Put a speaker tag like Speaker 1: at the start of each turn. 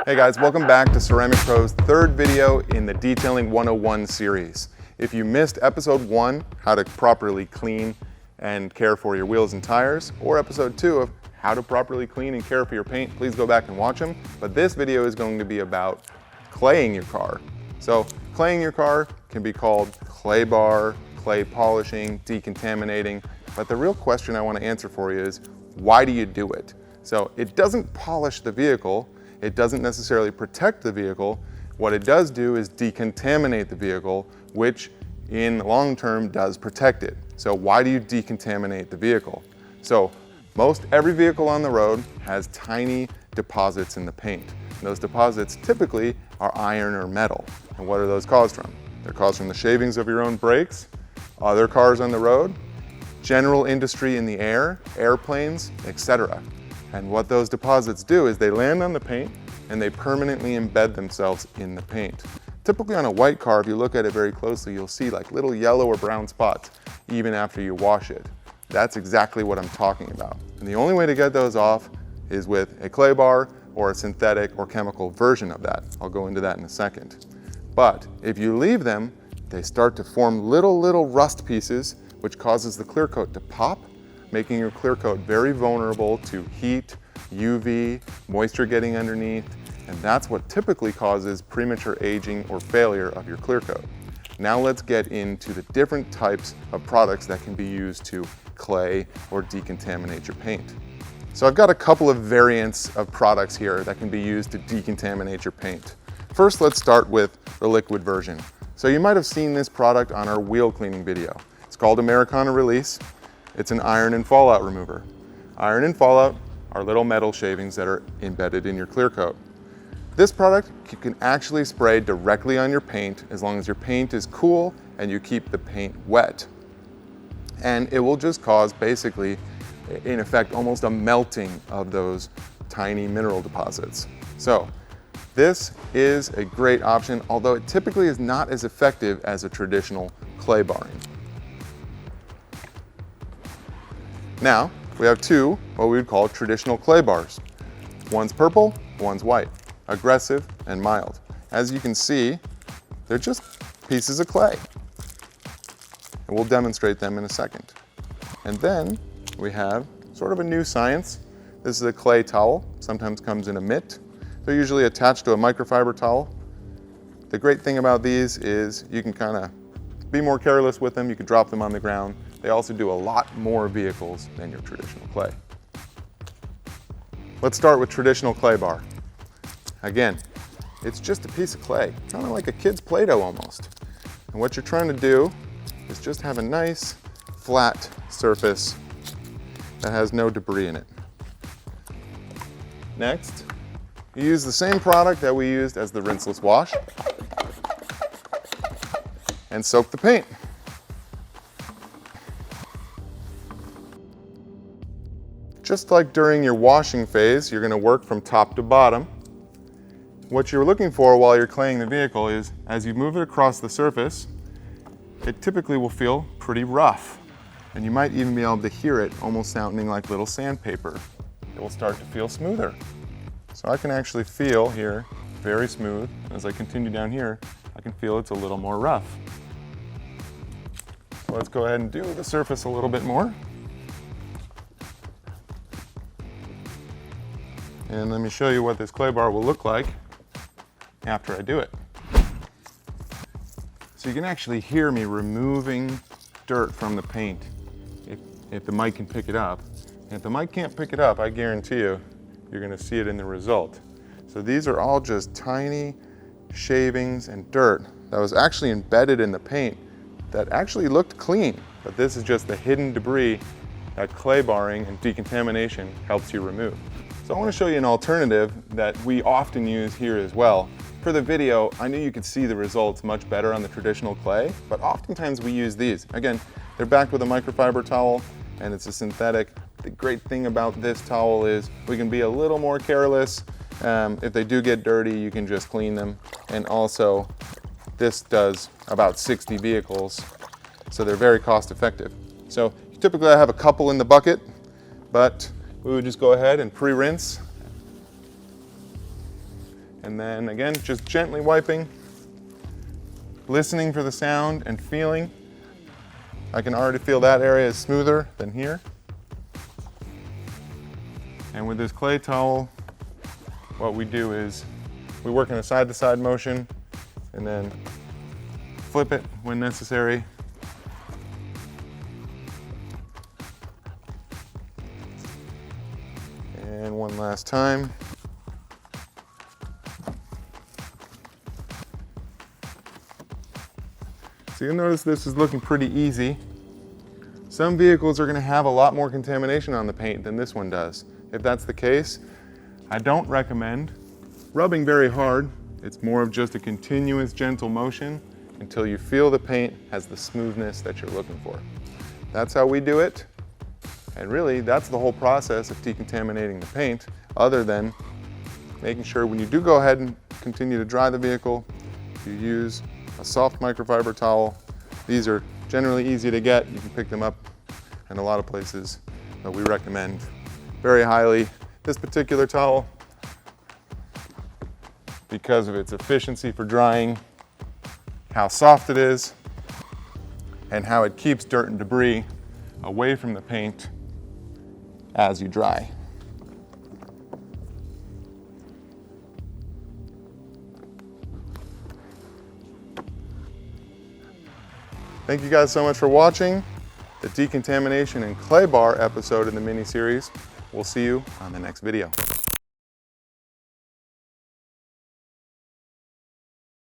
Speaker 1: Hey guys, welcome back to Ceramic Pro's third video in the Detailing 101 series. If you missed episode 1, how to properly clean and care for your wheels and tires, or episode 2 of how to properly clean and care for your paint, please go back and watch them. But this video is going to be about claying your car. So claying your car can be called clay bar, clay polishing, decontaminating, but the real question I want to answer for you is, why do you do it? So it doesn't polish the vehicle, it doesn't necessarily protect the vehicle. What it does do is decontaminate the vehicle, which in the long term does protect it. So why do you decontaminate the vehicle? So most every vehicle on the road has tiny deposits in the paint. And those deposits typically are iron or metal. And what are those caused from? They're caused from the shavings of your own brakes, other cars on the road, general industry in the air, airplanes, etc. And what those deposits do is they land on the paint and they permanently embed themselves in the paint. Typically on a white car, if you look at it very closely, you'll see like little yellow or brown spots even after you wash it. That's exactly what I'm talking about. And the only way to get those off is with a clay bar or a synthetic or chemical version of that. I'll go into that in a second. But if you leave them, they start to form little rust pieces, which causes the clear coat to pop, making your clear coat very vulnerable to heat, UV, moisture getting underneath, and that's what typically causes premature aging or failure of your clear coat. Now let's get into the different types of products that can be used to clay or decontaminate your paint. So I've got a couple of variants of products here that can be used to decontaminate your paint. First, let's start with the liquid version. So you might have seen this product on our wheel cleaning video. It's called Americana Release. It's an iron and fallout remover. Iron and fallout are little metal shavings that are embedded in your clear coat. This product you can actually spray directly on your paint as long as your paint is cool and you keep the paint wet. And it will just cause basically, in effect, almost a melting of those tiny mineral deposits. So this is a great option, although it typically is not as effective as a traditional clay barring. Now, we have two, what we would call traditional clay bars. One's purple, one's white, aggressive and mild. As you can see, they're just pieces of clay. And we'll demonstrate them in a second. And then we have sort of a new science. This is a clay towel, sometimes comes in a mitt. They're usually attached to a microfiber towel. The great thing about these is you can kind of be more careless with them, you can drop them on the ground. They also do a lot more vehicles than your traditional clay. Let's start with traditional clay bar. Again, it's just a piece of clay, kind of like a kid's Play-Doh almost. And what you're trying to do is just have a nice flat surface that has no debris in it. Next, you use the same product that we used as the rinseless wash and soak the paint. Just like during your washing phase, you're going to work from top to bottom. What you're looking for while you're claying the vehicle is, as you move it across the surface, it typically will feel pretty rough. And you might even be able to hear it almost sounding like little sandpaper. It will start to feel smoother. So I can actually feel here, very smooth. As I continue down here, I can feel it's a little more rough. So let's go ahead and do the surface a little bit more. And let me show you what this clay bar will look like after I do it. So you can actually hear me removing dirt from the paint if the mic can pick it up. And if the mic can't pick it up, I guarantee you, you're gonna see it in the result. So these are all just tiny shavings and dirt that was actually embedded in the paint that actually looked clean. But this is just the hidden debris that clay barring and decontamination helps you remove. So I want to show you an alternative that we often use here as well. For the video, I knew you could see the results much better on the traditional clay, but oftentimes we use these. Again, they're backed with a microfiber towel and it's a synthetic. The great thing about this towel is we can be a little more careless. If they do get dirty, you can just clean them. And also, this does about 60 vehicles, so they're very cost effective. So typically I have a couple in the bucket, but we would just go ahead and pre-rinse And then again, just gently wiping, listening for the sound and feeling. I can already feel that area is smoother than here. And with this clay towel, what we do is we work in a side-to-side motion and then flip it when necessary. And one last time. So you'll notice this is looking pretty easy. Some vehicles are going to have a lot more contamination on the paint than this one does. If that's the case, I don't recommend rubbing very hard. It's more of just a continuous gentle motion until you feel the paint has the smoothness that you're looking for. That's how we do it. And really, that's the whole process of decontaminating the paint, other than making sure when you do go ahead and continue to dry the vehicle, you use a soft microfiber towel. These are generally easy to get. You can pick them up in a lot of places, but we recommend very highly this particular towel because of its efficiency for drying, how soft it is, and how it keeps dirt and debris away from the paint as you dry. Thank you guys so much for watching the decontamination and clay bar episode in the mini series. We'll see you on the next video.